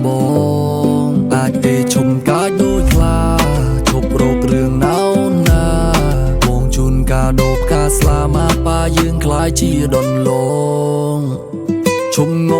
បងអាចទេឈុំកាយដូចខ្លាឈប់រោគរឿងណៅណាបងជូនកាដូផ្កាស្លាមកប៉ាយើងខ្លាយជាដុនលងឈុំង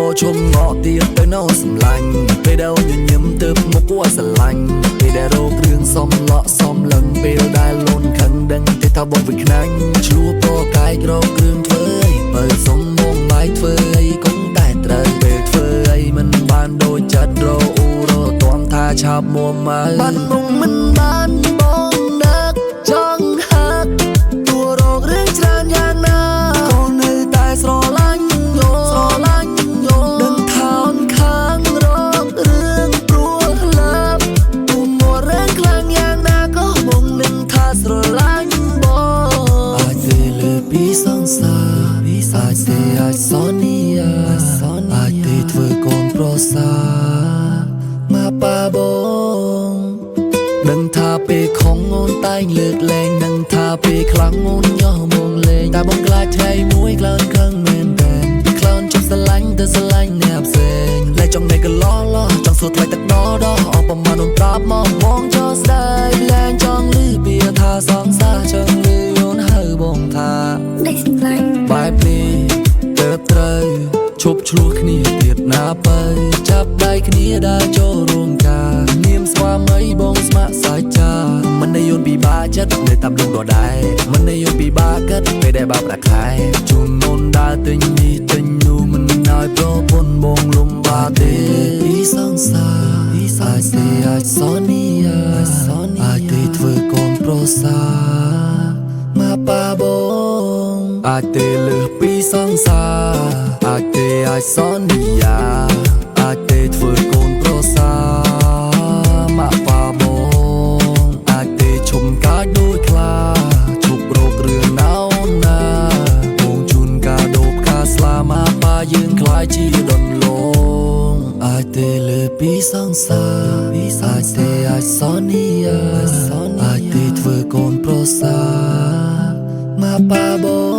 ទៀតទៅនៅសម្លាញ់ពេលដែលញញឹមទៅមុខគួរស្រឡាញ់ពេលដែលរោគរឿងសំឡក់សំឡឹងពេលដែលលូនខឹងដឹងទេថាបងវិញខ្នាញ់ឆ្លោះពរកាយរោគរឿងធ្វើអីបើសុំបងបាយធ្វើអីគង់តែត្រូវពេលធ្វើអីមិនបានដូចចិត្តរោអ៊ូរោទាំថាឆាប់មួម៉ៅបានបងមិនបានបងដឹកចង់ហាក់តួរោគរឿងច្រើនយ៉ាងណាក៏នៅតែស្រឡាញ់ដឹងថាអូនខាងរោគរឿងព្រោះឡាប់ពុំមករឿងខ្លាំងយ៉ាងណាក៏បងនឹងថាស្រឡាញ់បងអាចទេលើពីសង្សារអាចទេអាចសន្យាអាចទេធ្វើកូនប្រសាមកប៉ាបងដឹងថាពេលខំអូនតែងលើកលែងដឹងថាពេលខ្លាំងអូនយោមកលេងតែបងខ្លាចថ្ងៃមួយក្លូនខឹងមែនតែក្លូនជិះស្រឡាញ់ទៅស្រឡាញ់អ្នកផ្សេងលែងចង់តែកឡោចង់សួរថ្លៃទឹកដោអបប្រមាណអូនប្រាប់មកបងចោលស្ដាយលែងចង់លឺពីថាសងសាចង់លឺអូនហៅបងថាដេកស្រឡាញ់បែបនេះទៅត្រូវឈប់ឆ្លោះគ្នាទៀតណាបើចាប់ដៃគ្នាដើរចូលរួមការនាមស្វាមីបងស្ម័គ្រសាច់ចាមិនได้យន់ពីបាចិត្តនៅតាមលងដដែលមិនได้យន់ពីបាកិតពេលដែលបាប្រាក់ខែជូនអូនដើរទិញនេះទិញនោះមិនឲ្យប្រពន្ធបងលំបាកទេពីសង្សារអាចទេអាចសន្យាអាចទេធ្វើកូនប្រសាមកប៉ាបងអាចទេលើសពីសង្សារអាចទេអាចសន្យាអាចទេធ្វើកូនប្រសាមកប៉ាបងអាចទេឈុំកាយដូចខ្លាឈប់រោគរឿងណៅណាបងជូនកាដូផ្កាស្លាមកប៉ាយើងខ្លាយជាដុនលងអាចទេលើសពីសង្សារអាចទេអាចសន្យាអាចទេធ្វើកូនប្រសាមកប៉ាបង